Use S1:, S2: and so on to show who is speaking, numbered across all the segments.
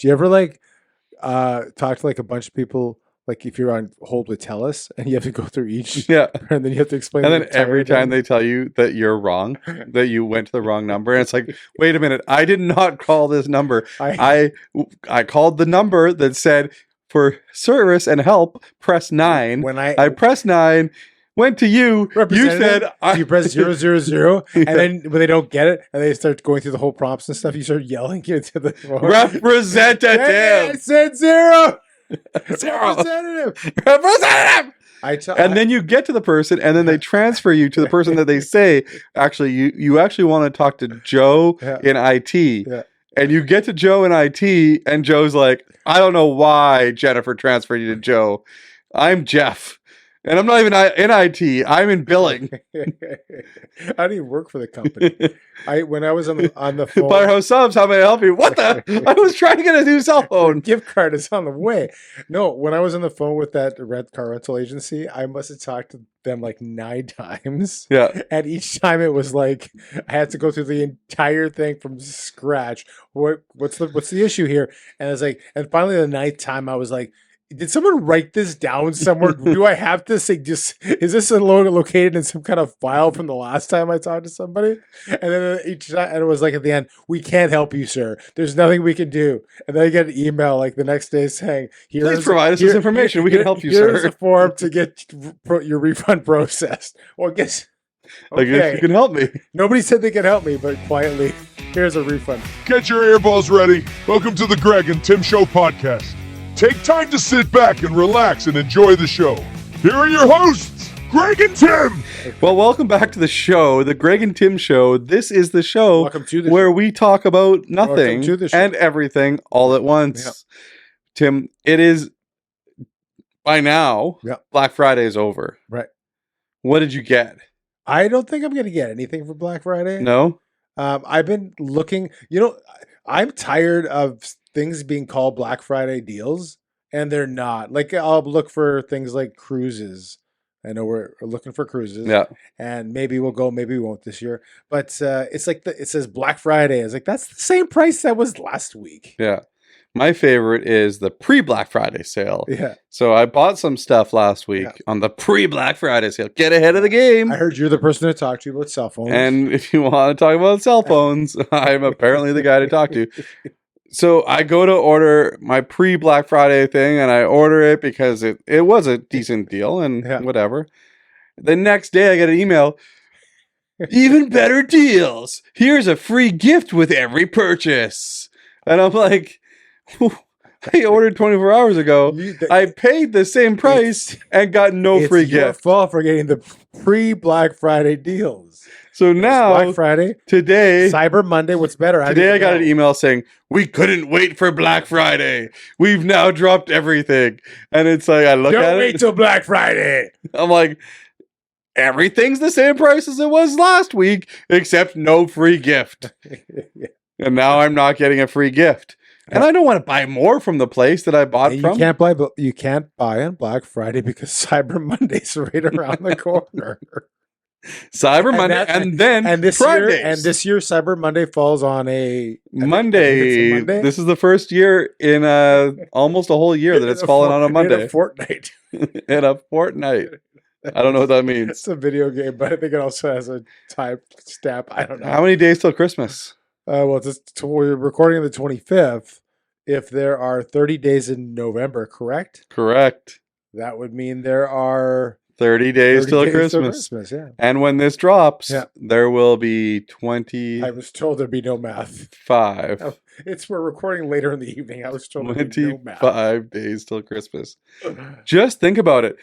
S1: Do you ever like talk to like a bunch of people? Like if you're on hold with TELUS and you have to go through each,
S2: Yeah.
S1: and then you have to explain.
S2: And
S1: the
S2: then
S1: entire
S2: every time
S1: thing.
S2: they tell you that you're wrong, that you went to the wrong number, and it's like, wait a minute, I did not call this number. I called the number that said for service and help, press 9.
S1: when
S2: I pressed 9, went to you. You said
S1: you press 000,
S2: Yeah.
S1: and then when they don't get it and they start going through the whole prompts and stuff, you start yelling into the phone.
S2: Representative.
S1: Hey, I said 0.
S2: Zero.
S1: Representative.
S2: Representative. And then you get to the person, and then they transfer you to the person that they say, actually, you actually want to talk to Joe in IT.
S1: Yeah.
S2: And you get to Joe in IT, and Joe's like, I don't know why Jennifer transferred you to Joe. I'm Jeff. And I'm not even in IT. I'm in billing.
S1: I don't even work for the company. When I was on the phone.
S2: Firehouse Subs, how may I help you? What the? I was trying to get a new cell phone.
S1: Gift card is on the way. No, when I was on the phone with that car rental agency, I must have talked to them like 9 times.
S2: Yeah.
S1: And each time it was like I had to go through the entire thing from scratch. What's the issue here? And it's like, and finally the 9th time I was like, did someone write this down somewhere? Do I have to say is this located in some kind of file from the last time I talked to somebody? And then each time, and it was like at the end, we can't help you, sir. There's nothing we can do. And then I get an email like the next day saying,
S2: please provide us this information. We can help you, sir.
S1: Here's a form to get your refund processed. Well, I guess.
S2: Okay. I guess you can help me.
S1: Nobody said they could help me, but quietly, here's a refund.
S3: Get your earballs ready. Welcome to the Greg and Tim Show podcast. Take time to sit back and relax and enjoy the show. Here are your hosts, Greg and Tim.
S2: Well, welcome back to the show, the Greg and Tim Show. This is the show where we talk about nothing and everything all at once.
S1: Yeah.
S2: Tim, it is by now, Black Friday is over.
S1: Right.
S2: What did you get?
S1: I don't think I'm going to get anything for Black Friday.
S2: No?
S1: I've been looking, I'm tired of things being called Black Friday deals, and they're not. Like, I'll look for things like cruises. I know we're looking for cruises.
S2: Yeah.
S1: And maybe we'll go, maybe we won't this year. But it's like it says Black Friday. It's like, that's the same price that was last week.
S2: Yeah. My favorite is the pre-Black Friday sale.
S1: Yeah.
S2: So I bought some stuff last week on the pre-Black Friday sale. Get ahead of the game.
S1: I heard you're the person to talk to about cell phones.
S2: And if you want to talk about cell phones, I'm apparently the guy to talk to. So I go to order my pre-Black Friday thing, and I order it because it was a decent deal and whatever. The next day I get an email, even better deals. Here's a free gift with every purchase. And I'm like, I ordered 24 hours ago. I paid the same price and got no free gift. It's your
S1: fault for getting the pre-Black Friday deals.
S2: So now,
S1: Black Friday,
S2: today,
S1: Cyber Monday, what's better?
S2: Today I got an email saying, we couldn't wait for Black Friday. We've now dropped everything. And it's like, I look at it.
S1: Don't wait till Black Friday.
S2: I'm like, everything's the same price as it was last week, except no free gift. And now I'm not getting a free gift. And I don't want to buy more from the place that I bought from.
S1: You can't buy on Black Friday because Cyber Monday's right around the corner.
S2: Cyber Monday and this
S1: year Cyber Monday falls on a
S2: Monday. This is the first year in almost a whole year that it's fallen on a Monday.
S1: In a fortnight.
S2: In a fortnight. I don't know what that means.
S1: It's a video game, but I think it also has a time stamp. I don't know.
S2: How many days till Christmas?
S1: Well, we're recording the 25th. If there are 30 days in November, correct?
S2: Correct.
S1: That would mean there are
S2: 30 days till Christmas.
S1: Yeah.
S2: And when this drops, there will be 20.
S1: I was told there'd be no math.
S2: 5.
S1: We're recording later in the evening. I was told there'd be no math.
S2: 25 days till Christmas. Just think about it.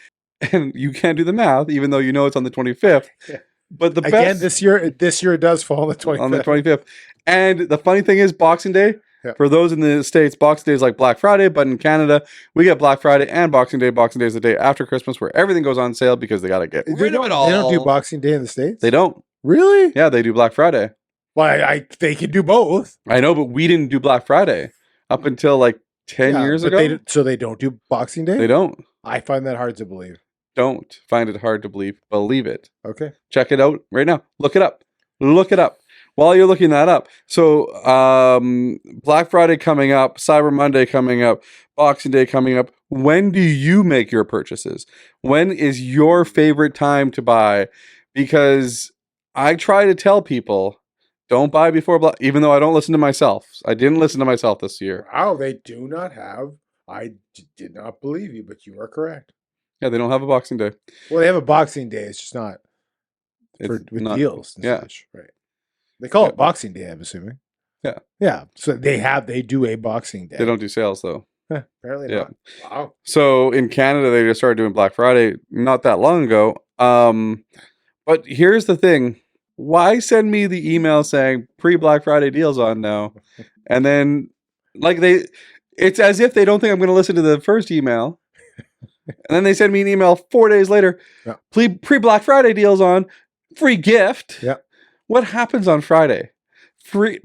S2: And you can't do the math, even though you know it's on the 25th.
S1: Yeah.
S2: But
S1: again, this year it does fall on the 25th.
S2: On the 25th. And the funny thing is, Boxing Day, for those in the States, Boxing Day is like Black Friday, but in Canada, we get Black Friday and Boxing Day. Boxing Day is the day after Christmas where everything goes on sale because they got to get rid of it all.
S1: They don't do Boxing Day in the States?
S2: They don't.
S1: Really?
S2: Yeah, they do Black Friday.
S1: Well, they can do both.
S2: I know, but we didn't do Black Friday up until like 10 years ago.
S1: So they don't do Boxing Day?
S2: They don't.
S1: I find that hard to believe.
S2: Don't find it hard to believe. Believe it.
S1: Okay.
S2: Check it out right now. Look it up. Look it up. while you're looking that up, so Black Friday coming up, Cyber Monday coming up, Boxing Day coming up. When do you make your purchases? When is your favorite time to buy? Because I try to tell people, don't buy before Black, even though I don't listen to myself. I didn't listen to myself this year.
S1: Wow, they do not have. Did not believe you, but you are correct.
S2: Yeah, they don't have a Boxing Day.
S1: Well, they have a Boxing Day. It's just not with deals and such. Right. They call it Boxing Day, I'm assuming.
S2: Yeah.
S1: Yeah. So they do a Boxing Day.
S2: They don't do sales though.
S1: Apparently not. Wow.
S2: So in Canada, they just started doing Black Friday not that long ago. But here's the thing. Why send me the email saying pre-Black Friday deals on now? And then it's as if they don't think I'm going to listen to the first email. And then they send me an email 4 days later.
S1: Yeah.
S2: Pre-Black Friday deals on, free gift.
S1: Yeah.
S2: What happens on Friday? Free.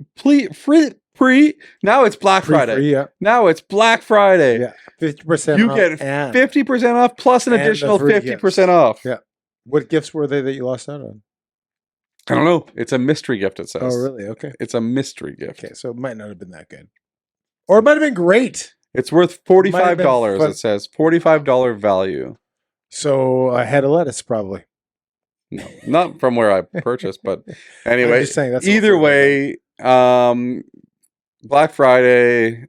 S2: Now it's Black Friday.
S1: Free, yeah.
S2: Now it's Black Friday.
S1: Yeah. 50%
S2: You
S1: off.
S2: get 50% off plus an additional 50% off.
S1: Yeah. What gifts were they that you lost out on?
S2: I don't know. It's a mystery gift, it says.
S1: Oh, really? Okay.
S2: It's a mystery gift.
S1: Okay, so it might not have been that good. Or it might have been great.
S2: It's worth $45, it says. $45 value.
S1: So a head of lettuce, probably.
S2: No, not from where I purchased, but anyway.
S1: I'm just saying, that's
S2: either way, Black Friday,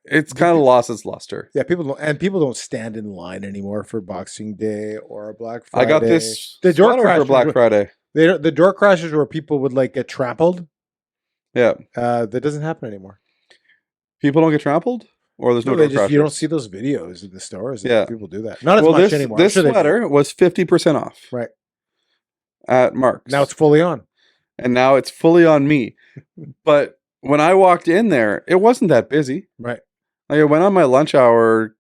S2: it's kind of lost its luster.
S1: Yeah, people don't stand in line anymore for Boxing Day or Black Friday.
S2: I got this
S1: the door
S2: for Black Friday.
S1: The door crashes where people would like get trampled.
S2: Yeah,
S1: that doesn't happen anymore.
S2: People don't get trampled, or there's no door crashes.
S1: You don't see those videos in the stores.
S2: Yeah,
S1: people do that. Not as much anymore.
S2: This sweater was 50% off.
S1: Right.
S2: At Mark's.
S1: Now it's fully on.
S2: And now it's fully on me. But when I walked in there, it wasn't that busy.
S1: Right.
S2: Like I went on my lunch hour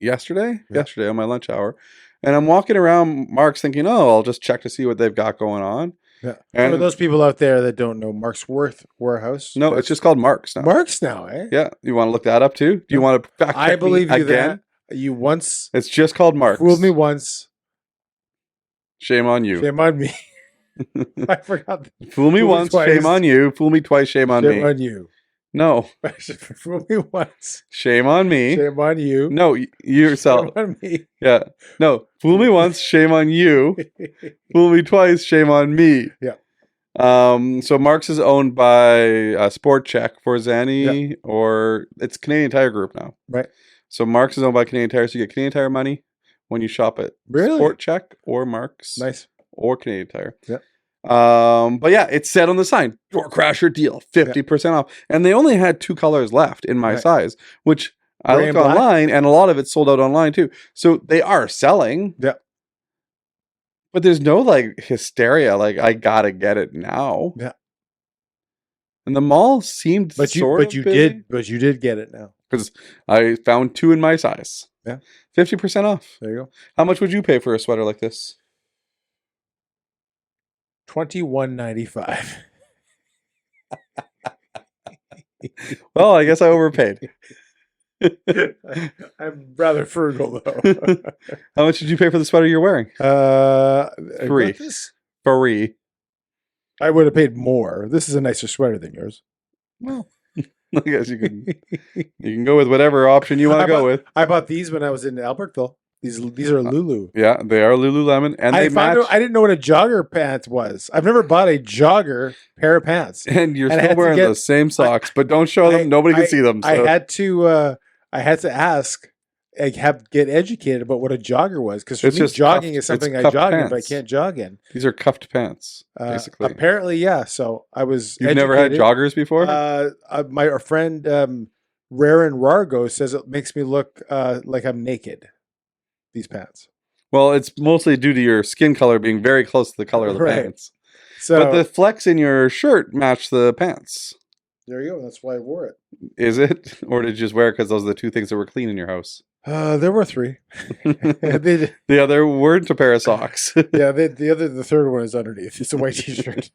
S2: yesterday on my lunch hour, and I'm walking around Mark's thinking, oh, I'll just check to see what they've got going on.
S1: Yeah.
S2: And
S1: for those people out there that don't know Mark's Warehouse.
S2: No, it's just called Mark's now.
S1: Mark's now, eh?
S2: Yeah. You want to look that up too? Do you want to fact check
S1: I believe
S2: me
S1: you
S2: again?
S1: that. You once.
S2: It's just called Mark's.
S1: Fooled me once.
S2: Shame on you.
S1: Shame on me. I forgot.
S2: Fool me once,
S1: twice.
S2: shame on you. Fool me twice, shame on me.
S1: Shame on you.
S2: No.
S1: Fool me once.
S2: Shame on me.
S1: Shame on you.
S2: No, you yourself.
S1: Shame on me.
S2: Yeah. No. Fool me once, shame on you. Fool me twice, shame on me.
S1: Yeah.
S2: So Mark's is owned by Sport Check for Zanny, or it's Canadian Tire Group now.
S1: Right.
S2: So Mark's is owned by Canadian Tire, so you get Canadian Tire money when you shop at Sport Check or Mark's.
S1: Nice.
S2: Or Canadian Tire.
S1: Yeah.
S2: But yeah, it said on the sign, door crasher deal, 50% off. And they only had 2 colors left in my size, which I looked online, and a lot of it sold out online too. So they are selling.
S1: Yeah.
S2: But there's no like hysteria, like I gotta get it now.
S1: Yeah.
S2: And the mall seemed
S1: but you did get it now.
S2: Because I found 2 in my size.
S1: Yeah.
S2: 50% off.
S1: There you go.
S2: How much would you pay for a sweater like this?
S1: $21.95.
S2: Well, I guess I overpaid.
S1: I'm rather frugal though.
S2: How much did you pay for the sweater you're wearing?
S1: Free.
S2: Free.
S1: I would have paid more. This is a nicer sweater than yours.
S2: Well, I guess you can go with whatever option you want to go with.
S1: I bought these when I was in Albertville. These are Lulu.
S2: Yeah, they are Lululemon, and they match.
S1: I didn't know what a jogger pants was. I've never bought a jogger pair of pants.
S2: And you're still wearing the same socks, but don't show them. Nobody can see them. So.
S1: I had to ask, get educated about what a jogger was, because for me, jogging is something I jog in, but I can't jog in.
S2: These are cuffed pants, basically.
S1: Apparently, yeah. So I was.
S2: You've never had joggers before?
S1: My friend Rare and Rargo says it makes me look like I'm naked. These pants.
S2: Well, it's mostly due to your skin color being very close to the color of the pants.
S1: So,
S2: but the flex in your shirt matched the pants.
S1: There you go. That's why I wore it.
S2: Is it? Or did you just wear it because those are the 2 things that were clean in your house?
S1: There were 3. They-
S2: The other weren't a pair of socks.
S1: yeah, the third one is underneath. It's a white T-shirt.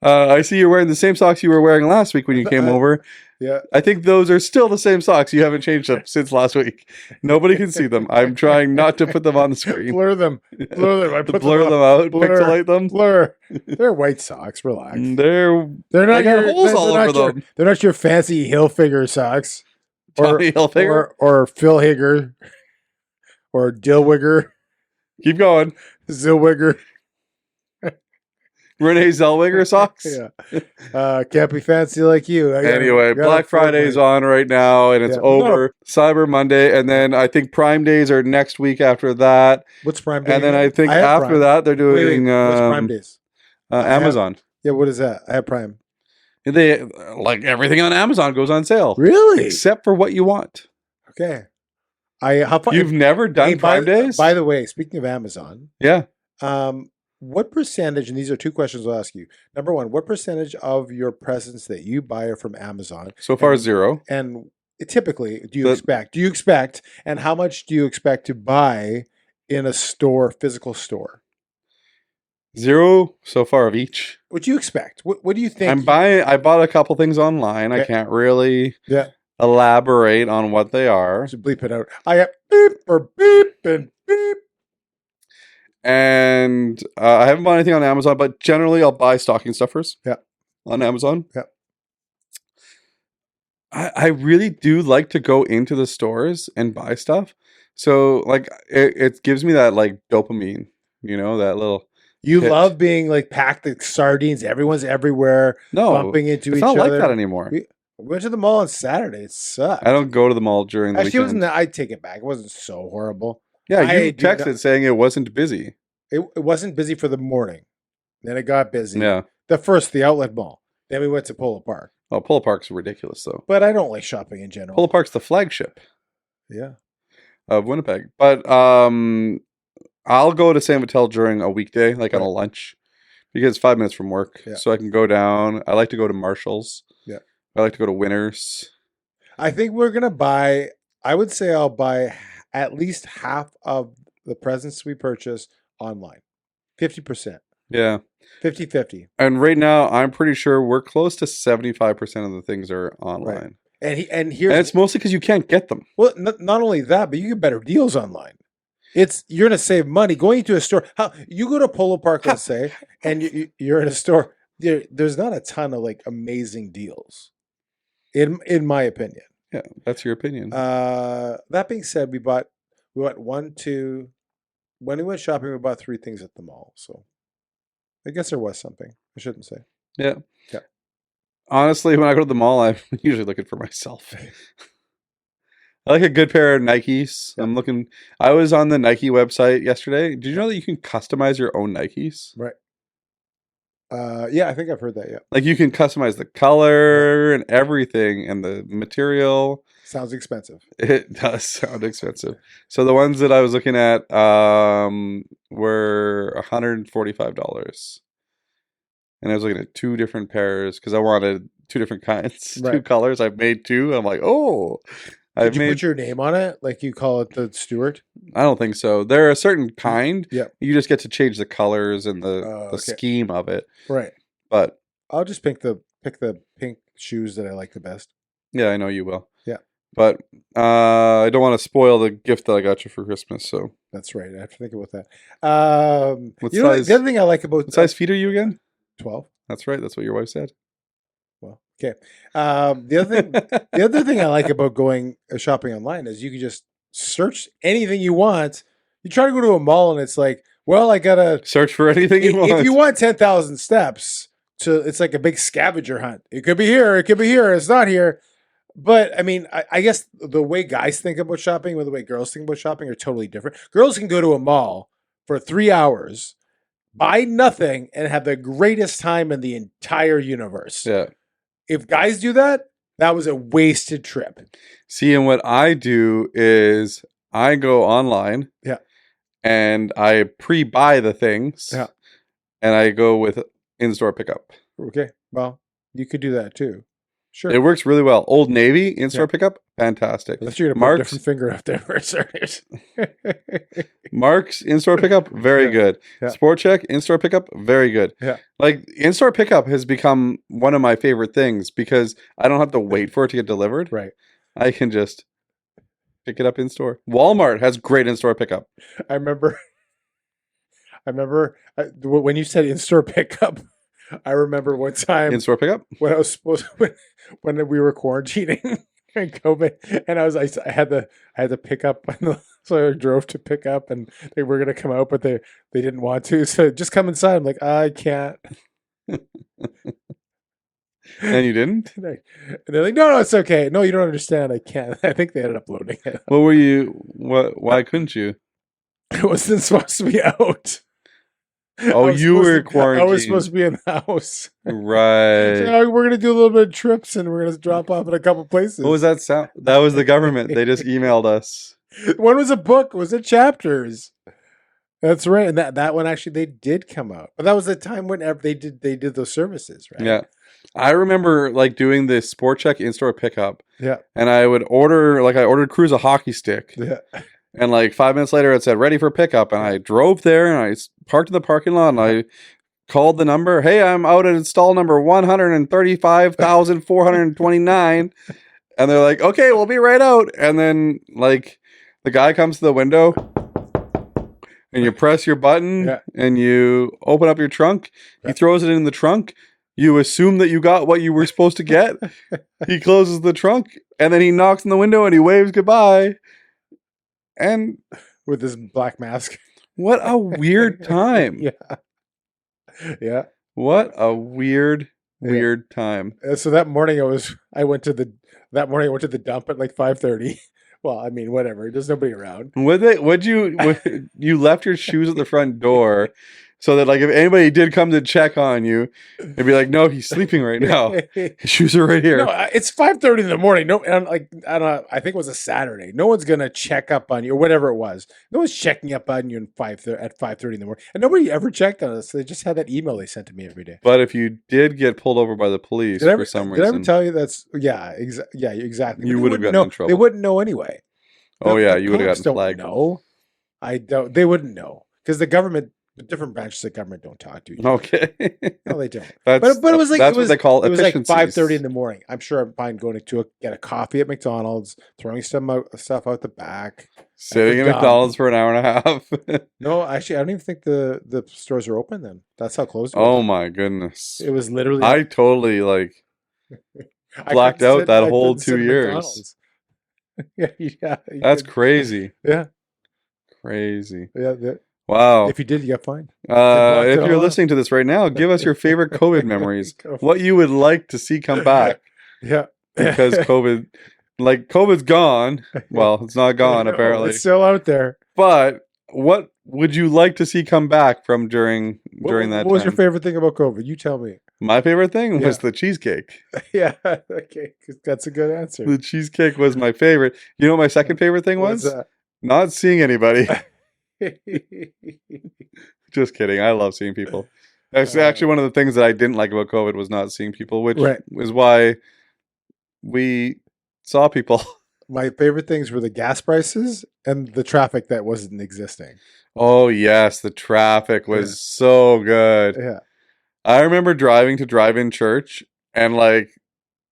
S2: I see you're wearing the same socks you were wearing last week when you came over.
S1: Yeah.
S2: I think those are still the same socks. You haven't changed them since last week. Nobody can see them. I'm trying not to put them on the screen.
S1: Blur them. Blur them. I
S2: To
S1: put
S2: blur them
S1: up.
S2: out,
S1: Blur.
S2: pixelate them.
S1: Blur. They're white socks. Relax.
S2: They're
S1: They're not
S2: they got
S1: your,
S2: holes
S1: they're
S2: all
S1: not
S2: over
S1: your,
S2: them.
S1: They're not your fancy Hilfiger socks.
S2: Tommy Hilfiger.
S1: Or Phil Hager. Or Dillwigger.
S2: Keep going.
S1: Zillwigger.
S2: Renee Zellweger socks.
S1: Yeah. Can't be fancy like you.
S2: Anyway, Black Friday's on right now, and it's
S1: Yeah.
S2: over. Cyber Monday, and then I think Prime Days are next week after that.
S1: What's Prime Day?
S2: And then I think
S1: have
S2: after
S1: Prime.
S2: that they're
S1: Wait,
S2: doing
S1: what's Prime Days?
S2: Amazon.
S1: Yeah, what is that? I have Prime.
S2: They like everything on Amazon goes on sale,
S1: Really?
S2: except for what you want.
S1: Okay. How far?
S2: You've never done
S1: Hey,
S2: Prime Days?
S1: By the way, speaking of Amazon,
S2: Yeah.
S1: what percentage, and these are 2 questions I'll ask you. Number 1, what percentage of your presents that you buy are from Amazon?
S2: So far,
S1: And-
S2: 0.
S1: And typically, do you expect, and how much do you expect to buy in a store, physical store?
S2: 0 so far of each.
S1: What do you expect? What do you think?
S2: I bought a couple things online. I
S1: Okay.
S2: can't really
S1: Yeah.
S2: elaborate on what they are.
S1: Just bleep it out. I got beep or beep and beep.
S2: And I haven't bought anything on Amazon, but generally I'll buy stocking stuffers.
S1: Yeah.
S2: On Amazon.
S1: Yeah.
S2: I really do like to go into the stores and buy stuff. So like it gives me that like dopamine, that little
S1: You
S2: hit.
S1: love being like packed like sardines. Everyone's everywhere,
S2: No,
S1: bumping into
S2: it's
S1: each
S2: not
S1: other.
S2: like that anymore.
S1: We went to the mall on Saturday. It sucked.
S2: I don't go to the mall during the
S1: Actually, it
S2: weekend.
S1: wasn't. I take it back. It wasn't so horrible.
S2: Yeah,
S1: I
S2: you
S1: do
S2: texted
S1: not-
S2: saying it wasn't busy.
S1: It wasn't busy for the morning. Then it got busy.
S2: Yeah.
S1: The outlet mall. Then we went to Polo Park.
S2: Oh, Polo Park's ridiculous though.
S1: But I don't like shopping in general.
S2: Polo Park's the flagship
S1: Yeah.
S2: of Winnipeg. But I'll go to San Vitel during a weekday, like on a lunch, because it's 5 minutes from work.
S1: Yeah.
S2: So I can go down. I like to go to Marshall's.
S1: Yeah.
S2: I like to go to Winners.
S1: I think we're gonna buy. I would say I'll buy at least half of the presents we purchase online. 50%.
S2: Yeah.
S1: 50-50.
S2: And right now, I'm pretty sure we're close to 75% of the things are online.
S1: And
S2: And
S1: here's
S2: it's mostly because you can't get them.
S1: well, not only that, but you get better deals online. You're gonna save money going to a store. How you go to Polo Park, let's say, and you're in a store. There's not a ton of like amazing deals, in my opinion.
S2: Yeah, that's your opinion.
S1: That being said, we bought when we went shopping, we bought 3 things at the mall. So I guess there was something. I shouldn't say.
S2: Yeah.
S1: Yeah.
S2: Honestly, when I go to the mall, I'm usually looking for myself. I like a good pair of Nikes.
S1: Yeah.
S2: I was on the Nike website yesterday. Did you know that you can customize your own Nikes?
S1: Right. Yeah, I think I've heard that. Yeah.
S2: Like you can customize the color and everything and the material.
S1: Sounds expensive.
S2: It does sound expensive. So the ones that I was looking at were $145. And I was looking at 2 different pairs because I wanted 2 different kinds, 2
S1: Right.
S2: colors. I've made 2. I'm like, oh,
S1: Did you put your name on it? Like you call it the Stewart?
S2: I don't think so. They're a certain kind.
S1: Yeah.
S2: You just get to change the colors and the
S1: Okay.
S2: scheme of it.
S1: Right.
S2: But
S1: I'll just pick the pink shoes that I like the best.
S2: yeah, I know you will.
S1: Yeah.
S2: But I don't want to spoil the gift that I got you for Christmas. So
S1: That's right. I have to think about that.
S2: What
S1: you know,
S2: size-
S1: the other thing I like about
S2: what size feet are you again?
S1: 12.
S2: That's right. That's what your wife said.
S1: Well, okay. The other thing I like about going shopping online is you can just search anything you want. You try to go to a mall and it's like, well, I gotta
S2: Search for anything you want.
S1: If you want 10,000 steps, it's like a big scavenger hunt. It could be here. It could be here. It's not here. But I mean, I guess the way guys think about shopping and the way girls think about shopping are totally different. Girls can go to a mall for 3 hours, buy nothing, and have the greatest time in the entire universe.
S2: Yeah.
S1: If guys do that, that was a wasted trip.
S2: See, and what I do is I go online.
S1: Yeah.
S2: And I pre-buy the things.
S1: Yeah.
S2: And I go with in-store pickup.
S1: Okay. Well, you could do that too. Sure.
S2: It works really well. Old Navy in-store pickup, fantastic.
S1: Unless you're gonna put a different finger up there for a certain.
S2: Mark's in-store pickup, very good.
S1: Yeah.
S2: Sport Check in-store pickup, very good.
S1: Yeah.
S2: Like in-store pickup has become one of my favorite things because I don't have to wait for it to get delivered.
S1: Right.
S2: I can just pick it up in-store. Walmart has great in-store pickup.
S1: I remember when you said in-store pickup. I remember one time
S2: In-store pickup?
S1: when I was supposed when we were quarantining and COVID, and I had to pick up, so I drove to pick up, and they were gonna come out, but they didn't want to, so just come inside. I'm like, I can't.
S2: And you didn't?
S1: And they're like, no, it's okay. No, you don't understand. I can't. I think they ended up loading it.
S2: What were you? Why couldn't you?
S1: It wasn't supposed to be out.
S2: Oh, you were quarantined.
S1: I was supposed to be in the house.
S2: Right.
S1: So we're going to do a little bit of trips and we're going to drop off at a couple places.
S2: What was that sound? That was the government. They just emailed us.
S1: One was a book. Was it chapters? That's right. And that one actually, they did come out. But that was the time whenever they did those services, right?
S2: Yeah. I remember like doing this Sport Check in-store pickup.
S1: Yeah.
S2: And I ordered Cruz a hockey stick.
S1: Yeah.
S2: And like 5 minutes later, it said ready for pickup. And I drove there and I parked in the parking lot and I called the number. Hey, I'm out at stall number 135,429. And they're like, okay, we'll be right out. And then like the guy comes to the window and you press your button and you open up your trunk. He throws it in the trunk. You assume that you got what you were supposed to get. He closes the trunk and then he knocks on the window and he waves goodbye. And
S1: with this black mask.
S2: What a weird time.
S1: Yeah. Yeah.
S2: What a weird time.
S1: So that morning I went to the dump at like 5:30. Well, I mean, whatever. There's nobody around.
S2: You left your shoes at the front door so that like if anybody did come to check on you, they'd be like, no, he's sleeping right now. His shoes are right here.
S1: No, it's 5:30 in the morning. No, and like I don't know. I think it was a Saturday. No one's gonna check up on you or whatever it was. No one's checking up on you at 5:30 in the morning. And nobody ever checked on us. They just had that email they sent to me every day.
S2: But if you did get pulled over by the police for some reason,
S1: did I ever tell you that's exactly.
S2: You would have gotten in trouble.
S1: They wouldn't know anyway.
S2: Oh yeah, you would have gotten flagged.
S1: No, I don't. They wouldn't know because the different branches of government don't talk to each other.
S2: Okay.
S1: No, they don't.
S2: But
S1: it was like
S2: what they call
S1: it was like
S2: efficiencies.
S1: 5:30 in the morning. I'm sure I'm fine going to get a coffee at McDonald's, throwing stuff out the back,
S2: sitting at McDonald's for an hour and a half.
S1: No, actually, I don't even think the stores are open then. That's how closed it was.
S2: Oh my goodness!
S1: It was literally.
S2: I totally blacked out that whole 2 years.
S1: Yeah.
S2: That's crazy.
S1: Yeah.
S2: Crazy.
S1: Yeah.
S2: Wow.
S1: If you did, you got fined.
S2: If you're listening to this right now, give us your favorite COVID memories. What you would like to see come back.
S1: Yeah.
S2: Because COVID's gone. Well, it's not gone, apparently.
S1: It's still out there.
S2: But what would you like to see come back from during that time?
S1: What was your favorite thing about COVID? You tell me.
S2: My favorite thing was the cheesecake.
S1: Yeah. Okay. That's a good answer.
S2: The cheesecake was my favorite. You know what my second favorite thing was?
S1: What's that?
S2: Not seeing anybody. Just kidding. I love seeing people. That's actually one of the things that I didn't like about COVID was not seeing people, which is why we saw people.
S1: My favorite things were the gas prices and the traffic that wasn't existing.
S2: Oh, yes. The traffic was so good.
S1: Yeah.
S2: I remember driving to drive-in church and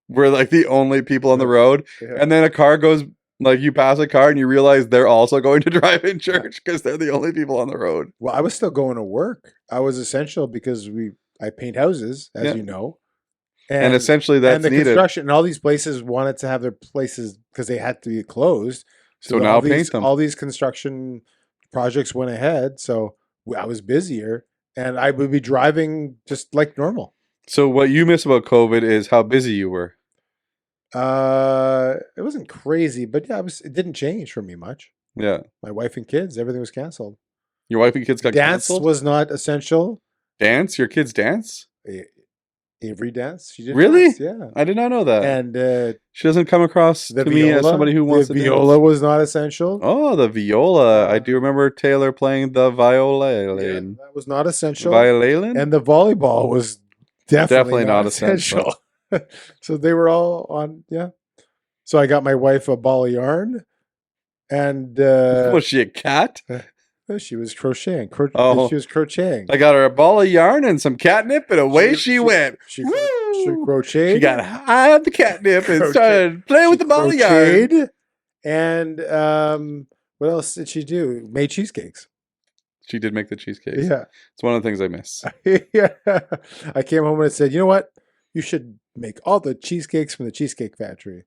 S2: we're the only people on the road. Yeah. And then a car goes, you pass a car and you realize they're also going to drive-in church because they're the only people on the road.
S1: Well, I was still going to work. I was essential because I paint houses, as you know.
S2: And essentially that's needed.
S1: Construction and all these places wanted to have their places because they had to be closed.
S2: So now paint them.
S1: All these construction projects went ahead. So I was busier and I would be driving just like normal.
S2: So what you miss about COVID is how busy you were.
S1: It wasn't crazy, but yeah, it didn't change for me much.
S2: Yeah.
S1: My wife and kids, everything was canceled.
S2: Your wife and kids got canceled?
S1: Dance was not essential.
S2: Dance? Your kids dance?
S1: Avery dance. She did.
S2: Really?
S1: Dance, yeah.
S2: I did not know that.
S1: And
S2: she doesn't come across to me as somebody who wants to dance.
S1: The viola was not essential.
S2: Oh, the viola. I do remember Taylor playing the violin.
S1: Yeah, that was not essential.
S2: Violin?
S1: And the volleyball was definitely not essential. So they were all on, yeah. So I got my wife a ball of yarn, and
S2: Was she a cat?
S1: she was crocheting.
S2: Oh.
S1: She was crocheting.
S2: I got her a ball of yarn and some catnip, and away she went.
S1: She
S2: Woo!
S1: crocheted.
S2: She got high on the catnip and started playing with the ball of yarn.
S1: Crocheted. And what else did she do? Made cheesecakes.
S2: She did make the cheesecakes.
S1: Yeah.
S2: It's one of the things I miss.
S1: Yeah. I came home and I said, you know what? You should make all the cheesecakes from the Cheesecake Factory.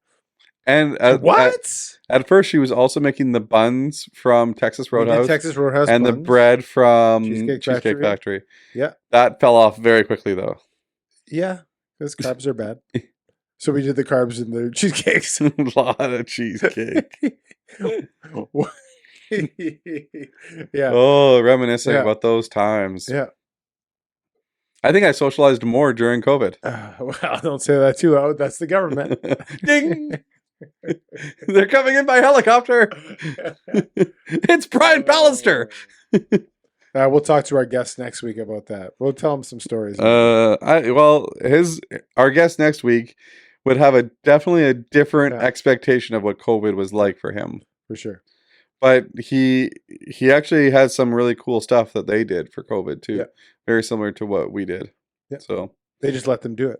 S2: And at first, she was also making the buns from Texas Roadhouse, and
S1: buns,
S2: the bread from
S1: Cheesecake
S2: Factory.
S1: Yeah.
S2: That fell off very quickly, though.
S1: Yeah, because carbs are bad. So we did the carbs in the cheesecakes.
S2: A lot of cheesecake.
S1: Yeah.
S2: Oh, reminiscing about those times.
S1: Yeah.
S2: I think I socialized more during COVID.
S1: Well, don't say that too loud. That's the government.
S2: Ding! They're coming in by helicopter. It's Brian Pallister.
S1: We'll talk to our guest next week about that. We'll tell him some stories.
S2: Our guest next week would have definitely a different expectation of what COVID was like for him.
S1: For sure.
S2: But he actually has some really cool stuff that they did for COVID too. Yeah. Very similar to what we did.
S1: Yeah.
S2: So
S1: they just let them do it.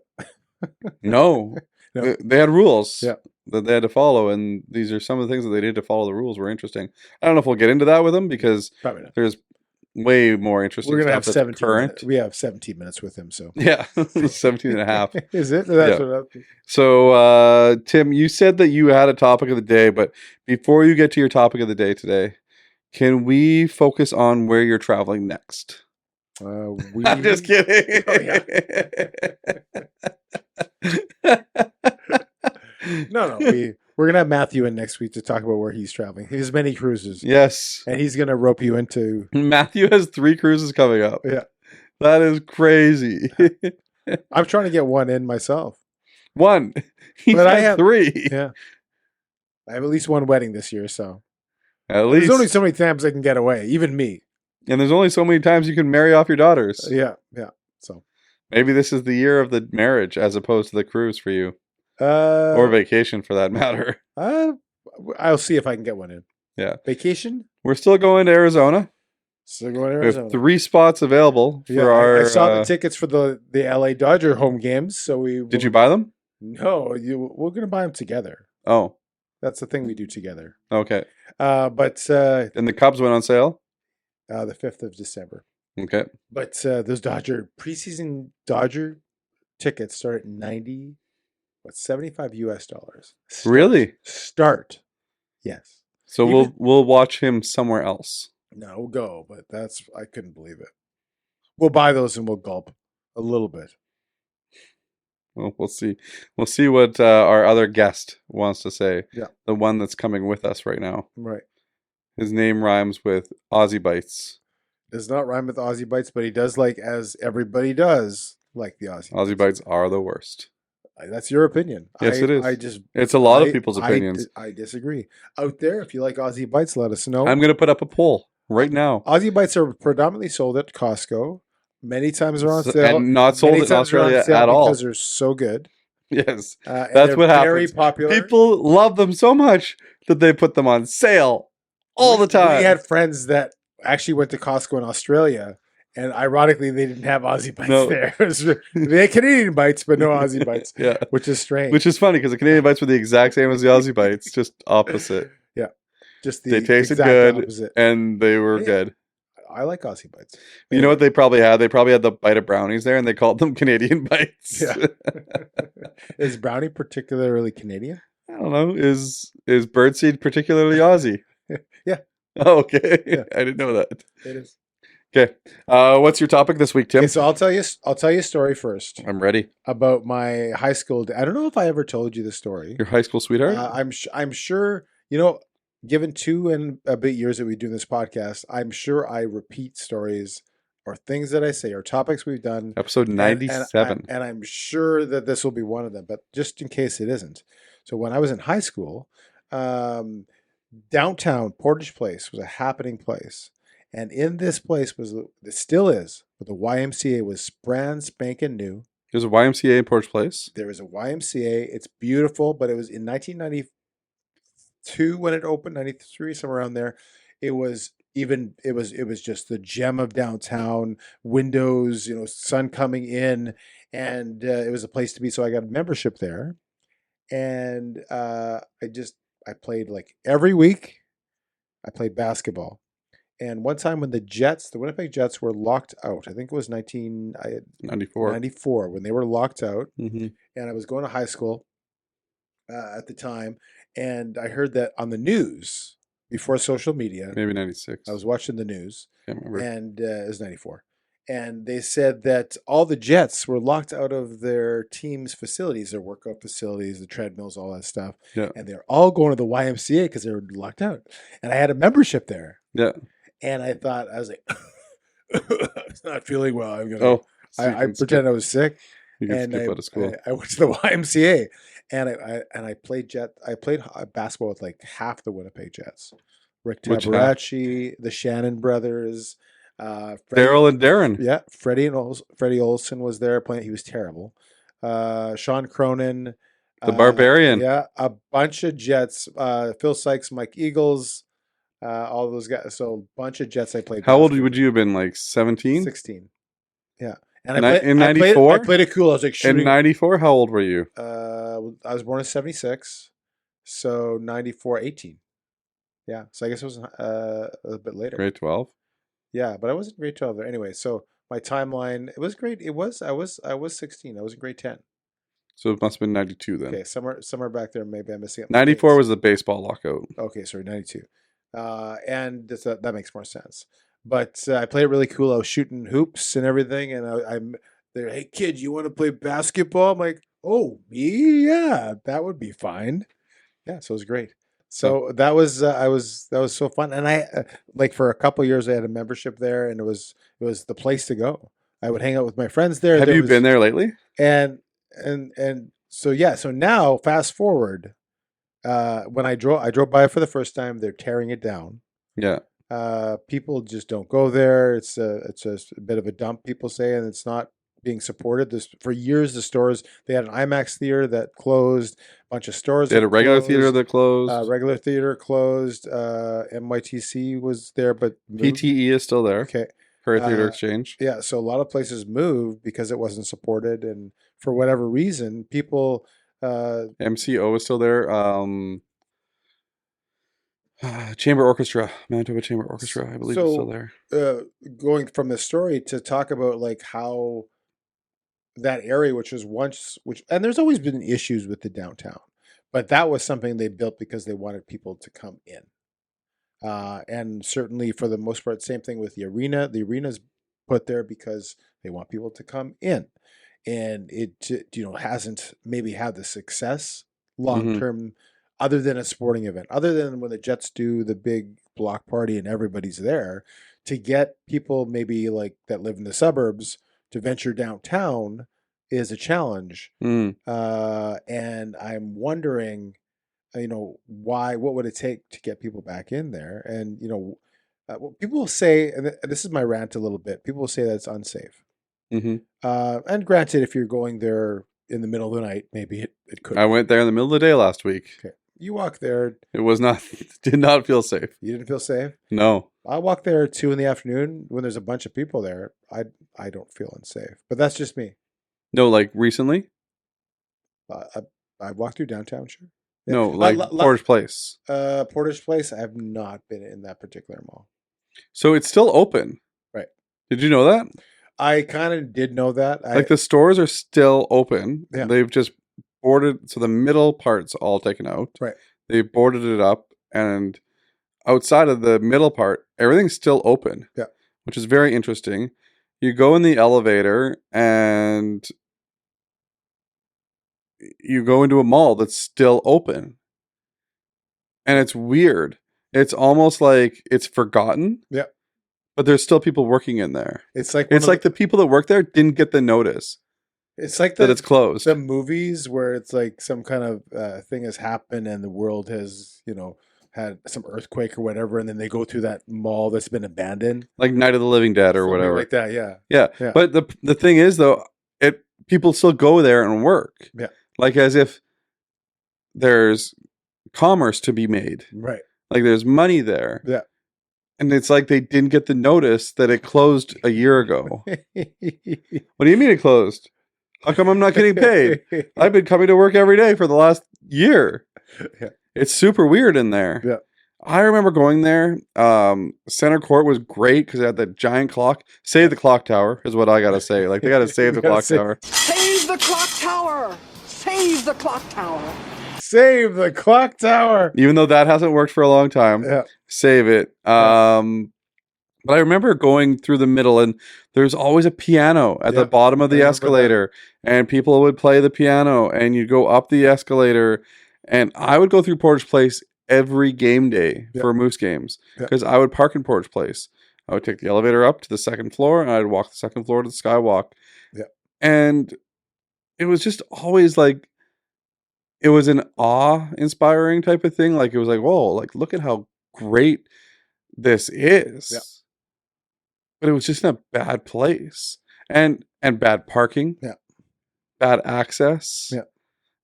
S2: No. They had rules that they had to follow, and these are some of the things that they did to follow the rules were interesting. I don't know if we'll get into that with them because there's way more interesting
S1: We're gonna
S2: stuff
S1: have
S2: that's current.
S1: We have 17 minutes with him, so
S2: yeah, 17 and a half.
S1: Is it? That's what
S2: So, Tim, you said that you had a topic of the day, but before you get to your topic of the day today, can we focus on where you're traveling next? I'm just kidding.
S1: Oh, yeah. No. We're gonna have Matthew in next week to talk about where he's traveling. He has many cruises.
S2: Yes,
S1: and he's gonna rope you into.
S2: Matthew has 3 cruises coming up.
S1: Yeah,
S2: that is crazy.
S1: I'm trying to get one in myself.
S2: One, but I have 3.
S1: Yeah, I have at least one wedding this year, so
S2: at least
S1: there's only so many times I can get away, even me.
S2: And there's only so many times you can marry off your daughters.
S1: Yeah. So
S2: maybe this is the year of the marriage as opposed to the cruise for you. Or vacation for that matter.
S1: I'll see if I can get one in.
S2: Yeah.
S1: Vacation?
S2: We're still going to Arizona.
S1: Still going to Arizona.
S2: We have 3 spots available for our...
S1: I saw the tickets for the LA Dodger home games, so we...
S2: Did you buy them?
S1: No, we're going to buy them together.
S2: Oh.
S1: That's the thing we do together.
S2: Okay.
S1: And
S2: the Cubs went on sale?
S1: The 5th of December.
S2: Okay.
S1: But those preseason Dodger tickets start at $75 US.
S2: Really?
S1: Start. Yes.
S2: So we'll watch him somewhere else.
S1: No, we'll go, but I couldn't believe it. We'll buy those and we'll gulp a little bit.
S2: Well, we'll see. We'll see what our other guest wants to say.
S1: Yeah.
S2: The one that's coming with us right now.
S1: Right.
S2: His name rhymes with Aussie Bites.
S1: Does not rhyme with Aussie Bites, but he does as everybody does, like the Aussie Bites.
S2: Aussie Bites are the worst.
S1: That's your opinion.
S2: Yes, it is. It's a lot of people's opinions.
S1: I disagree. Out there, if you like Aussie Bites, let us know.
S2: I'm going to put up a poll right now.
S1: Aussie Bites are predominantly sold at Costco. Many times they're on sale.
S2: And not sold in Australia at all.
S1: Because they're so good.
S2: Yes. That's what happens.
S1: Very popular.
S2: People love them so much that they put them on sale all the time.
S1: We had friends that actually went to Costco in Australia, and ironically, they didn't have Aussie Bites there. They had Canadian Bites, but no Aussie Bites.
S2: Yeah,
S1: which is strange.
S2: Which is funny because the Canadian Bites were the exact same as the Aussie Bites, just opposite.
S1: Yeah, just
S2: they tasted good opposite. And they were good.
S1: I like Aussie Bites.
S2: You know what they probably had? They probably had the bite of brownies there, and they called them Canadian Bites.
S1: Yeah. Is brownie particularly Canadian?
S2: I don't know. Is birdseed particularly Aussie?
S1: Yeah.
S2: Oh, okay.
S1: Yeah.
S2: I didn't know that.
S1: It is.
S2: Okay. What's your topic this week, Tim?
S1: Okay, so I'll tell you a story first.
S2: I'm ready.
S1: About my high school day. I don't know if I ever told you the story.
S2: Your high school sweetheart?
S1: I'm sure, given 2 and a bit years that we do this podcast, I'm sure I repeat stories or things that I say or topics we've done.
S2: Episode 97.
S1: And I'm sure that this will be one of them, but just in case it isn't. So when I was in high school, downtown Portage Place was a happening place. And in this place it still is, but the YMCA was brand spanking new.
S2: There's a YMCA in Portage Place.
S1: There is a YMCA. It's beautiful, but it was in 1992 when it opened, 93, somewhere around there. It was just the gem of downtown, windows, sun coming in, and it was a place to be. So I got a membership there, and I played like every week. I played basketball. And one time when the Winnipeg Jets were locked out, I think it was
S2: 94.
S1: when they were locked out,
S2: Mm-hmm.
S1: and I was going to high school at the time, and I heard that on the news before social media.
S2: Maybe 96.
S1: I was watching the news,
S2: Can't remember.
S1: and it was 94. And they said that all the Jets were locked out of their team's facilities, their workout facilities, the treadmills, all that stuff.
S2: Yeah.
S1: And they're all going to the YMCA because they were locked out. And I had a membership there.
S2: Yeah.
S1: And I was like, it's not feeling well. I'm gonna.
S2: Oh, so
S1: I pretend I was sick.
S2: you can
S1: And
S2: skip out of school.
S1: I went to the YMCA, and I played basketball with like half the Winnipeg Jets. Rick
S2: Which half?
S1: Tabarachi, the Shannon brothers,
S2: Daryl and Darren.
S1: Yeah, Freddie Olson was there playing. He was terrible. Sean Cronin,
S2: The Barbarian.
S1: Yeah, a bunch of Jets. Phil Sykes, Mike Eagles, all those guys. So a bunch of Jets I played.
S2: How old
S1: basketball.
S2: would you have been? Like 17?
S1: 16. Yeah. And
S2: In 94?
S1: I played it cool. I was like shooting.
S2: In 94? How old were you?
S1: I was born in 76. So 94, 18. Yeah. So I guess it was a bit later.
S2: Grade 12?
S1: Yeah, but I wasn't grade 12 there. Anyway, so my timeline, it was great. I was 16. I was in grade 10.
S2: So it must have been 92 then.
S1: Okay, somewhere back there, maybe I'm missing it.
S2: 94 was the baseball lockout.
S1: Okay, sorry, 92. And that makes more sense. But I played it really cool. I was shooting hoops and everything, and they're, hey kid, you want to play basketball? I'm like, oh, me? Yeah, that would be fine. Yeah, so it was great. So that was so fun, and I like for a couple of years I had a membership there, and it was the place to go. I would hang out with my friends there.
S2: Have you been there lately?
S1: And so yeah, so now fast forward, when I drove by it for the first time, they're tearing it down.
S2: Yeah.
S1: People just don't go there. It's a bit of a dump, people say, and it's not being supported. For years, the stores, they had an IMAX theater that closed, a bunch of stores.
S2: They had a regular theater that closed.
S1: Regular theater closed. MYTC was there, but moved.
S2: PTE is still there.
S1: Okay.
S2: Prairie Theater Exchange.
S1: Yeah, so a lot of places moved because it wasn't supported, and for whatever reason, people.
S2: MCO is still there. Chamber Orchestra, Manitoba Chamber Orchestra, I believe is still there.
S1: Going from the story to talk about like how that area, and there's always been issues with the downtown, but that was something they built because they wanted people to come in. And certainly for the most part, same thing with the arena. The arena's put there because they want people to come in, and it hasn't maybe had the success long term, other than a sporting event, other than when the Jets do the big block party and everybody's there, to get people maybe like that live in the suburbs to venture downtown is a challenge. And I'm wondering, what would it take to get people back in there? And, people will say, and this is my rant a little bit, people will say that it's unsafe. And granted, if you're going there in the middle of the night, maybe it could.
S2: I went there in the middle of the day last week.
S1: Okay. You walk there.
S2: Did not feel safe.
S1: You didn't feel safe?
S2: No.
S1: I walk there at 2 p.m. when there's a bunch of people there. I don't feel unsafe, but that's just me.
S2: No, like recently?
S1: I walked through downtown, sure. Yeah.
S2: No, like Portage Place.
S1: Portage Place, I have not been in that particular mall.
S2: So it's still open.
S1: Right.
S2: Did you know that?
S1: I kind of did know that.
S2: Like the stores are still open.
S1: Yeah.
S2: They've just boarded, so the middle part's all taken out.
S1: Right.
S2: They boarded it up, and outside of the middle part, everything's still open.
S1: Yeah.
S2: Which is very interesting. You go in the elevator and you go into a mall that's still open. And it's weird. It's almost like it's forgotten.
S1: Yeah.
S2: But there's still people working in there.
S1: It's like
S2: the people that work there didn't get the notice.
S1: It's like
S2: that it's closed.
S1: The movies where it's like some kind of thing has happened and the world has, had some earthquake or whatever, and then they go through that mall that's been abandoned,
S2: like Night of the Living Dead or
S1: something
S2: whatever,
S1: like that. Yeah.
S2: Yeah. But the thing is, though, it people still go there and work.
S1: Yeah.
S2: Like as if there's commerce to be made.
S1: Right.
S2: Like there's money there.
S1: Yeah.
S2: And it's like they didn't get the notice that it closed a year ago. What do you mean it closed? How come I'm not getting paid? I've been coming to work every day for the last year.
S1: Yeah.
S2: It's super weird in there.
S1: Yeah.
S2: I remember going there. Center court was great because it had that giant clock. Save the clock tower is what I got to say. Like they got to save the clock tower.
S4: Save the clock tower! Save the clock tower!
S1: Save the clock tower.
S2: Even though that hasn't worked for a long time.
S1: Yeah.
S2: Save it. But I remember going through the middle and there's always a piano at the bottom of the escalator and people would play the piano and you go up the escalator and I would go through Portage Place every game day for Moose games because I would park in Portage Place. I would take the elevator up to the second floor and I'd walk the second floor to the skywalk.
S1: Yeah.
S2: And it was just always like, it was an awe-inspiring type of thing. Like, it was like, whoa, like, look at how great this is.
S1: Yeah.
S2: But it was just in a bad place. And bad parking.
S1: Yeah.
S2: Bad access.
S1: Yeah.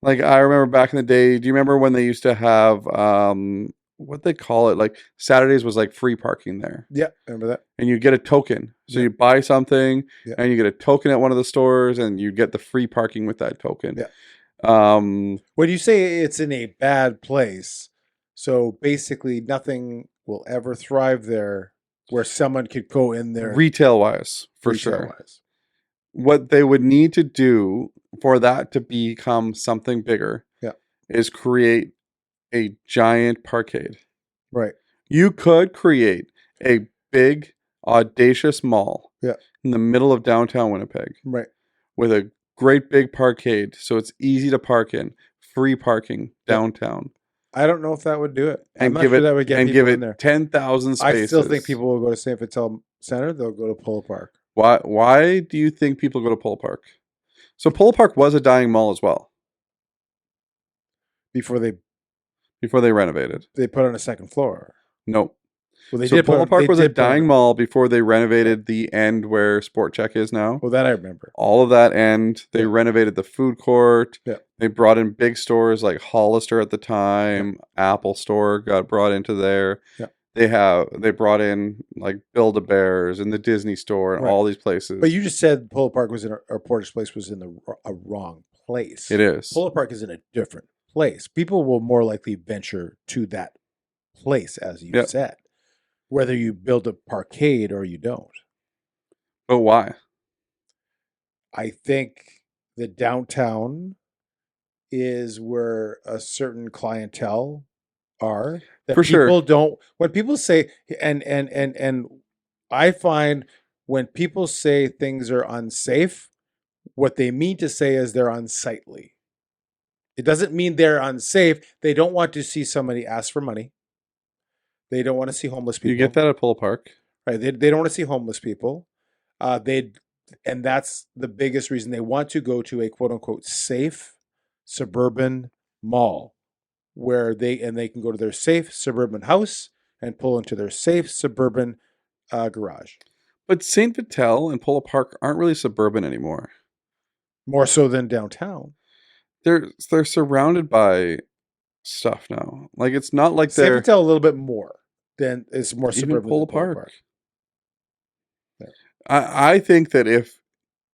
S2: Like, I remember back in the day, do you remember when they used to have, what they call it? Like, Saturdays was like free parking there.
S1: Yeah, remember that.
S2: And you get a token. So you buy something, and you get a token at one of the stores, and you get the free parking with that token.
S1: Yeah. When you say it's in a bad place, so basically nothing will ever thrive there where someone could go in there
S2: Retail wise, for sure.
S1: retail-wise.
S2: What they would need to do for that to become something bigger is create a giant parkade.
S1: Right.
S2: You could create a big, audacious mall in the middle of downtown Winnipeg.
S1: Right.
S2: With a great big parkade, so it's easy to park in, free parking downtown.
S1: I don't know if that would do it.
S2: And
S1: I'm
S2: give
S1: not sure
S2: it
S1: that would get
S2: and
S1: people
S2: give
S1: in there.
S2: it 10,000 spaces.
S1: I still think people will go to St. Vital Center. They'll go to Polo Park.
S2: Why do you think people go to Polo Park? So Polo Park was a dying mall as well
S1: Before they
S2: renovated.
S1: They put on a second floor.
S2: Nope.
S1: Well, they
S2: So
S1: did.
S2: Polo Park was a dying
S1: mall.
S2: mall before they renovated the end where Sport Check is now.
S1: Well, that I remember.
S2: All of that end, they renovated the food court.
S1: Yeah.
S2: They brought in big stores like Hollister at the time. Apple Store got brought into there.
S1: Yeah.
S2: They brought in like Build-A-Bears and the Disney Store and all these places.
S1: But you just said Polo Park was or Portage Place was in a wrong place.
S2: It is.
S1: Polo Park is in a different place. People will more likely venture to that place, as you said, whether you build a parkade or you don't.
S2: But why?
S1: I think the downtown is where a certain clientele are. That
S2: For
S1: people
S2: sure.
S1: don't. When people say, and I find when people say things are unsafe, what they mean to say is they're unsightly. It doesn't mean they're unsafe. They don't want to see somebody ask for money. They don't want to see homeless people.
S2: You get that at Polo Park?
S1: Right. They don't want to see homeless people. And that's the biggest reason they want to go to a quote unquote safe suburban mall where they can go to their safe suburban house and pull into their safe suburban garage.
S2: But St. Vital and Polo Park aren't really suburban anymore.
S1: More so than downtown.
S2: They're surrounded by stuff now. Like it's not like
S1: St.
S2: they're
S1: Vital a little bit more than it's more
S2: even
S1: suburban
S2: Polo
S1: than Polo
S2: Park.
S1: Park. Yeah.
S2: I think that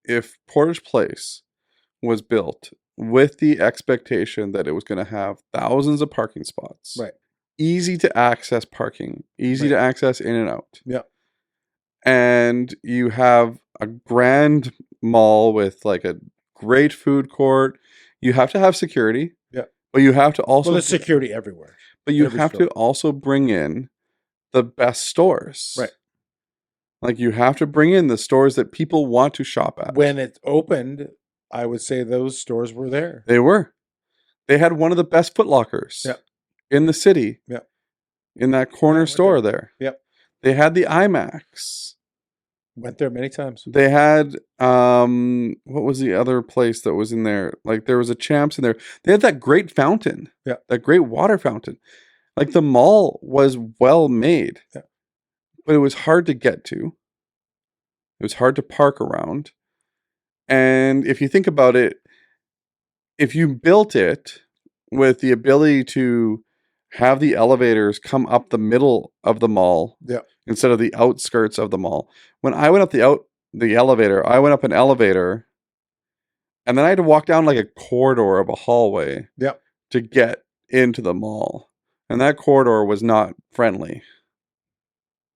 S2: if Portage Place was built with the expectation that it was going to have thousands of parking spots,
S1: Right.
S2: easy to access parking, easy to access in and out, and you have a grand mall with like a great food court, you have to have security. Yeah. But you have to also
S1: there's security everywhere.
S2: But you have to also bring in the best stores.
S1: Right.
S2: Like you have to bring in the stores that people want to shop at.
S1: When it opened, I would say those stores were there.
S2: They were. They had one of the best Foot Lockers in the city. Yeah. In that corner store there.
S1: Yep.
S2: They had the IMAX.
S1: Went there many times.
S2: They had what was the other place that was in there? Like there was a Champs in there. They had that great fountain. Yeah. That great water fountain. Like the mall was well made. Yeah. But it was hard to get to. It was hard to park around. And if you think about it, if you built it with the ability to have the elevators come up the middle of the mall
S1: Yeah.
S2: instead of the outskirts of the mall. When I went up the elevator, I went up an elevator and then I had to walk down like a corridor of a hallway
S1: Yeah.
S2: to get into the mall. And that corridor was not friendly.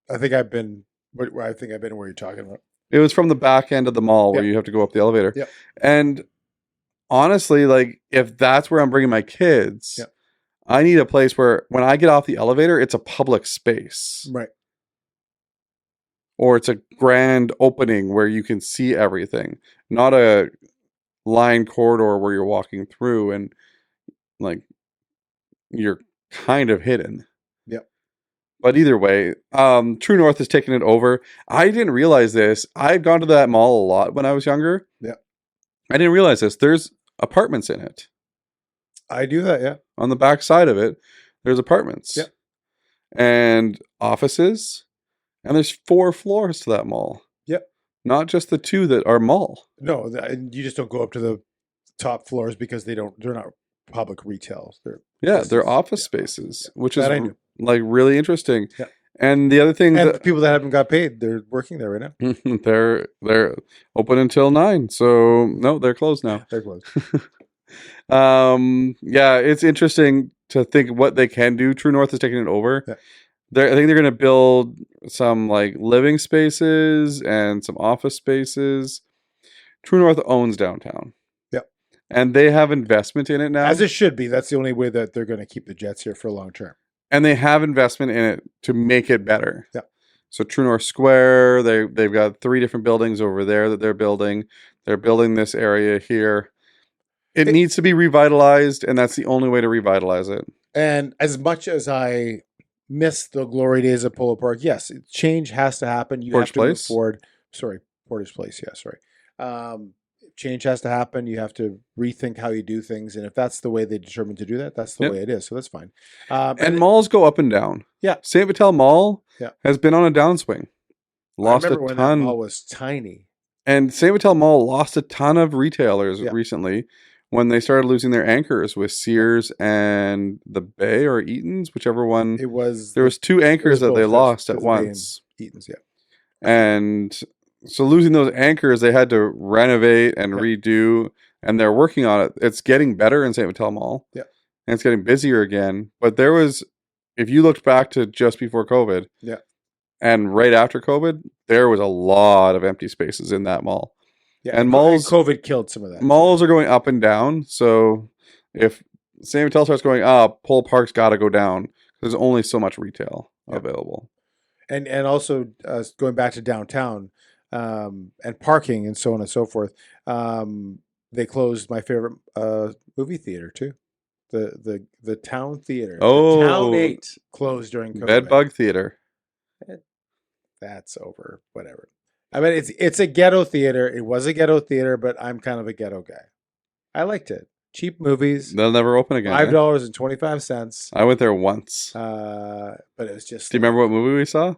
S1: I think I've been where you're talking about.
S2: It was from the back end of the mall where
S1: Yep.
S2: you have to go up the elevator.
S1: Yep.
S2: And honestly, like if that's where I'm bringing my kids,
S1: Yep.
S2: I need a place where when I get off the elevator, it's a public space.
S1: Right.
S2: Or it's a grand opening where you can see everything, not a lined corridor where you're walking through and like you're kind of hidden.
S1: Yep.
S2: But either way, True North has taken it over. I didn't realize this. I'd gone to that mall a lot when I was younger.
S1: Yeah.
S2: I didn't realize this. There's apartments in it.
S1: I do that, yeah.
S2: On the back side of it, there's apartments.
S1: Yeah.
S2: And offices. And there's 4 floors to that mall.
S1: Yep.
S2: Not just the 2 that are mall.
S1: No, you just don't go up to the top floors because they're not public retail.
S2: They're office spaces, which is
S1: That I knew.
S2: like really interesting.
S1: Yeah.
S2: And the other thing
S1: And
S2: that
S1: the people that haven't got paid, they're working there right now.
S2: they're open until 9. So no, they're closed now.
S1: They're closed.
S2: Yeah, it's interesting to think what they can do. True North is taking it over.
S1: Yeah.
S2: I think they're going to build some like living spaces and some office spaces. True North owns downtown.
S1: Yep.
S2: And they have investment in it now.
S1: As it should be. That's the only way that they're going to keep the Jets here for a long term.
S2: And they have investment in it to make it better.
S1: Yeah.
S2: So True North Square, they've got 3 different buildings over there that they're building. They're building this area here. It needs to be revitalized, and that's the only way to revitalize it.
S1: And as much as I miss the glory days of Polo Park, yes, change has to happen. You
S2: Portage
S1: have to move
S2: Place?
S1: forward. Sorry, Portage Place. Yeah, sorry. Change has to happen. You have to rethink how you do things, and if that's the way they determine to do that, that's the
S2: Yep.
S1: way it is. So that's fine.
S2: And malls go up and down.
S1: Yeah.
S2: St. Vital Mall
S1: Yeah.
S2: has been on a downswing. Lost
S1: I
S2: a
S1: remember when that
S2: ton.
S1: mall was tiny.
S2: And St. Vital Mall lost a ton of retailers
S1: Yeah.
S2: recently when they started losing their anchors with Sears and the Bay or Eaton's, whichever one.
S1: It was
S2: There was 2 anchors that
S1: both.
S2: they
S1: It was
S2: lost at
S1: the Bay and
S2: once.
S1: Eaton's, yeah.
S2: And so losing those anchors, they had to renovate and
S1: Yeah.
S2: redo, and they're working on it. It's getting better in St. Vital Mall.
S1: Yeah.
S2: And it's getting busier again. But there was, if you looked back to just before COVID,
S1: Yeah.
S2: and right after COVID, there was a lot of empty spaces in that mall.
S1: Yeah,
S2: And malls-
S1: COVID killed some of that.
S2: Malls are going up and down. So if St. Vital starts going up, Polo Park's got to go down. There's only so much retail available.
S1: And also going back to downtown and parking and so on and so forth, they closed my favorite movie theater too, the Town Theater.
S2: Oh.
S1: The Town 8 closed during COVID.
S2: Bedbug Theater.
S1: That's over. Whatever. I mean, it's a ghetto theater. It was a ghetto theater, but I'm kind of a ghetto guy. I liked it. Cheap movies.
S2: They'll never open again.
S1: $5.25.
S2: I went there once.
S1: But it was just.
S2: Do you remember what movie we saw?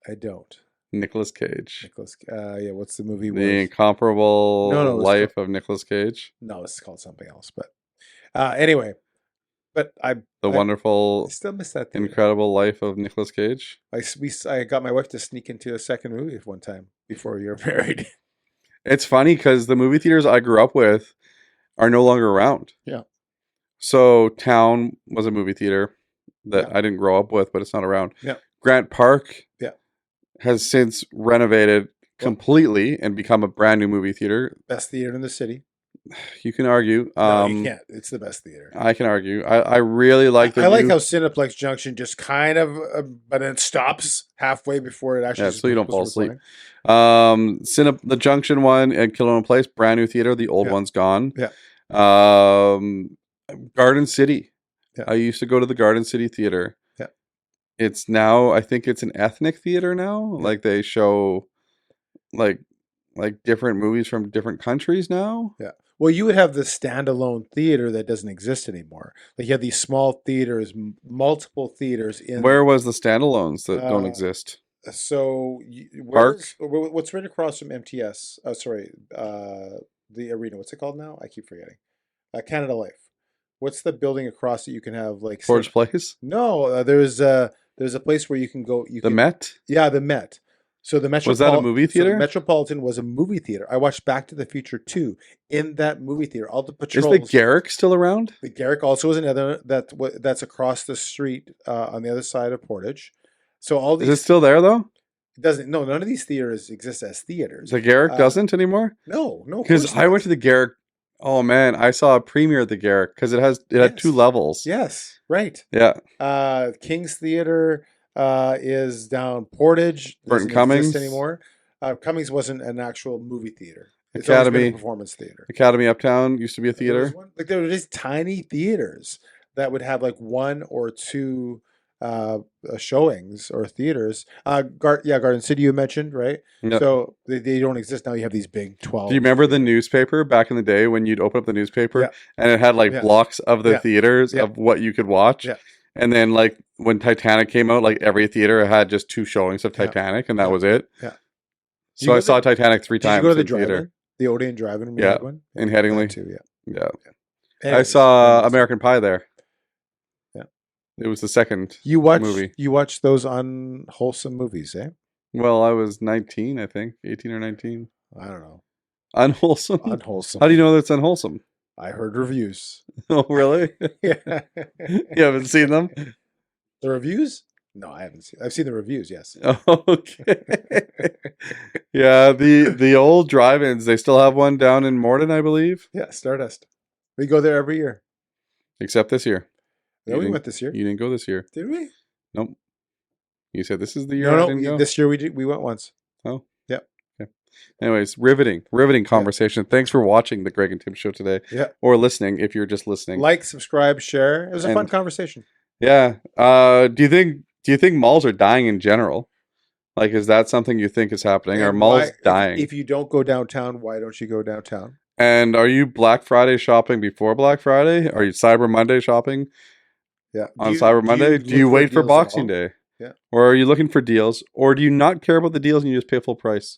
S1: I don't.
S2: Nicolas Cage.
S1: Nicholas. Yeah. What's the movie?
S2: The Incomparable
S1: No, it was
S2: Life of Nicolas Cage.
S1: No, it's called something else. But anyway, but I
S2: Wonderful,
S1: still miss that theater.
S2: Incredible Life of Nicolas Cage.
S1: I got my wife to sneak into a second movie one time before you were married.
S2: It's funny because the movie theaters I grew up with are no longer around.
S1: Yeah.
S2: So Town was a movie theater that
S1: Yeah.
S2: I didn't grow up with, but it's not around.
S1: Yeah.
S2: Grant Park
S1: Yeah.
S2: has since renovated completely and become a brand new movie theater.
S1: Best theater in the city.
S2: You can argue.
S1: No, you can't. It's the best theater.
S2: I can argue. I really like the
S1: I like
S2: new-
S1: how Cineplex Junction just kind of, but then it stops halfway before it actually.
S2: Yeah,
S1: just
S2: so you don't fall
S1: was
S2: asleep.
S1: recording.
S2: The Junction one at Kildonan Place, brand new theater. The old
S1: Yeah.
S2: one's gone.
S1: Yeah.
S2: Garden City.
S1: Yeah.
S2: I used to go to the Garden City Theater.
S1: Yeah.
S2: It's now, I think it's an ethnic theater now.
S1: Yeah.
S2: Like they show like different movies from different countries now.
S1: Yeah. Well, you would have the standalone theater that doesn't exist anymore. Like you have these small theaters, multiple theaters in.
S2: Where was the standalones that don't
S1: Uh,
S2: exist?
S1: So,
S2: Park?
S1: what's right across from MTS? The arena. What's it called now? I keep forgetting. Canada Life. What's the building across that you can have like?
S2: Portage Place?
S1: No, there's a place where you can go.
S2: The Met?
S1: Yeah, the Met. So the Metropolitan.
S2: Was that a movie theater?
S1: So the Metropolitan was a movie theater. I watched Back to the Future 2 in that movie theater. All the patrols.
S2: Is the Garrick still around?
S1: The Garrick also is another that's across the street on the other side of Portage. So all these.
S2: Is it still there though?
S1: It doesn't. No, none of these theaters exist as theaters.
S2: The Garrick doesn't anymore?
S1: No.
S2: Because I went to the Garrick. Oh man, I saw a premiere at the Garrick because it had 2 levels.
S1: Yes, right.
S2: Yeah.
S1: King's Theater is down Portage.
S2: Burton Cummings
S1: anymore. Cummings wasn't an actual movie theater. It's
S2: Academy
S1: always been a performance theater.
S2: Academy Uptown used to be a theater.
S1: There were just tiny theaters that would have like 1 or 2 showings or theaters. Garden City you mentioned, right?
S2: Yep.
S1: So they don't exist now. You have these big 12.
S2: Do you remember the newspaper back in the day when you'd open up the newspaper and it had like blocks of the theaters of what you could watch?
S1: Yeah.
S2: And then like when Titanic came out, like every theater had just 2 showings of Titanic and that was it.
S1: Yeah.
S2: So I saw Titanic 3 times.
S1: Did you go to the
S2: in theater.
S1: the Odeon Drive-In? One?
S2: In Headingley
S1: Too,
S2: Yeah.
S1: Anyways,
S2: I saw American Pie there.
S1: Yeah.
S2: It was the second movie.
S1: You watched those unwholesome movies, eh?
S2: Well, I was 19, I think. 18 or 19.
S1: I don't know.
S2: Unwholesome?
S1: Unwholesome.
S2: How do you know that's unwholesome?
S1: I heard reviews.
S2: Oh, really?
S1: Yeah.
S2: You haven't seen them?
S1: The reviews? No, I haven't seen. I've seen the reviews. Yes.
S2: Okay. Yeah, the old drive-ins. They still have one down in Morden, I believe.
S1: Yeah, Stardust. We go there every year.
S2: Except this year.
S1: No, we went this year.
S2: You didn't go this year.
S1: Did we?
S2: Nope. You said this is the year.
S1: No. This year we went once.
S2: Oh.
S1: Yeah.
S2: Okay. Anyways, riveting conversation. Thanks for watching the Greg and Tim show today.
S1: Yeah.
S2: Or listening if you're just listening.
S1: Like, subscribe, share. It was a fun conversation.
S2: Yeah. Do you think malls are dying in general? Like, is that something you think is happening? Are malls dying?
S1: If you don't go downtown, why don't you go downtown?
S2: And are you Black Friday shopping before Black Friday? Are you Cyber Monday shopping?
S1: Yeah.
S2: On Cyber Monday? Do you wait for Boxing Day?
S1: Yeah.
S2: Or are you looking for deals? Or do you not care about the deals and you just pay full price?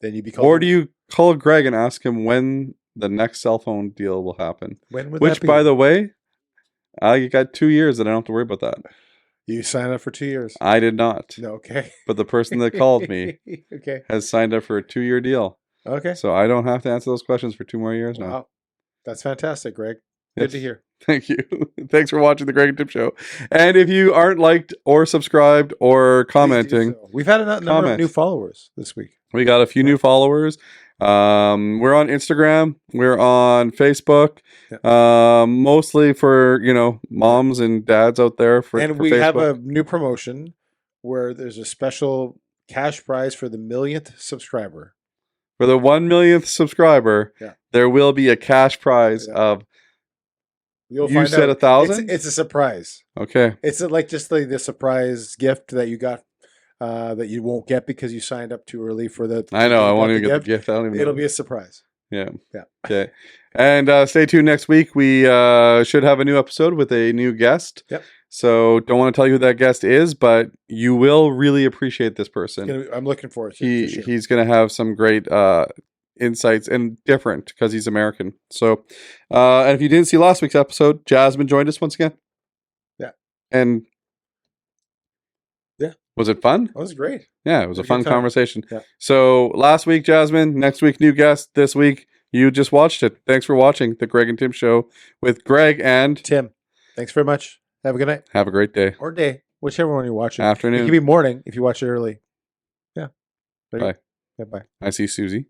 S1: Then you become.
S2: Or do you call Greg and ask him when the next cell phone deal will happen?
S1: When would
S2: Which,
S1: that be?
S2: by the way, you got 2 years and I don't have to worry about that.
S1: You signed up for 2 years.
S2: I did not.
S1: No, okay.
S2: But the person that called me
S1: okay.
S2: has signed up for a 2-year deal.
S1: Okay.
S2: So I don't have to answer those questions for 2 more years now.
S1: Wow. That's fantastic, Greg. Good to hear.
S2: Thank you. Thanks for watching the Greg and Tim Show. And if you aren't liked or subscribed or commenting,
S1: so. We've had a number of new followers this week.
S2: We got a few new followers. We're on Instagram. We're on Facebook. Mostly for, moms and dads out there for
S1: we
S2: Facebook.
S1: have a new promotion where there's a special cash prize for the 1,000,000th subscriber.
S2: For the 1,000,000th subscriber, there will be a cash prize of.
S1: You
S2: said 1,000?
S1: It's a surprise.
S2: Okay.
S1: It's like just like the surprise gift that you got that you won't get because you signed up too early for the.
S2: I know. I won't even get the gift.
S1: It'll be a surprise.
S2: Yeah. Okay. And stay tuned next week. We should have a new episode with a new guest.
S1: Yep.
S2: So don't want to tell you who that guest is, but you will really appreciate this person.
S1: I'm looking forward to it.
S2: He's going to have some great insights and different because he's American. So, and if you didn't see last week's episode, Jasmine joined us once again.
S1: Yeah.
S2: And was it fun?
S1: It was great.
S2: Yeah, it was a fun conversation.
S1: Yeah.
S2: So last week, Jasmine, next week, new guest. This week, you just watched it. Thanks for watching the Greg and Tim Show with Greg and
S1: Tim. Thanks very much. Have a good night.
S2: Have a great day.
S1: Or day, whichever one you're watching.
S2: Afternoon.
S1: It could be morning if you watch it early. Yeah.
S2: Bye.
S1: Yeah, bye.
S2: I see Susie.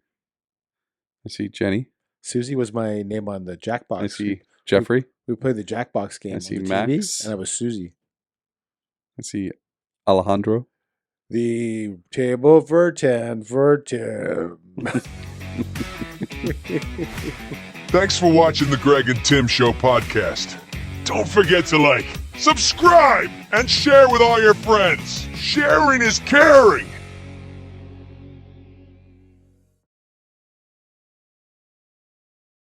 S2: I see Jenny.
S1: Susie was my name on the Jackbox.
S2: I see Jeffrey.
S1: We played the Jackbox game.
S2: I see
S1: on the
S2: Max.
S1: TV, and I was Susie.
S2: I see Alejandro.
S1: The table for 10 for Tim.
S3: Thanks for watching the Greg and Tim Show podcast. Don't forget to like, subscribe, and share with all your friends. Sharing is caring.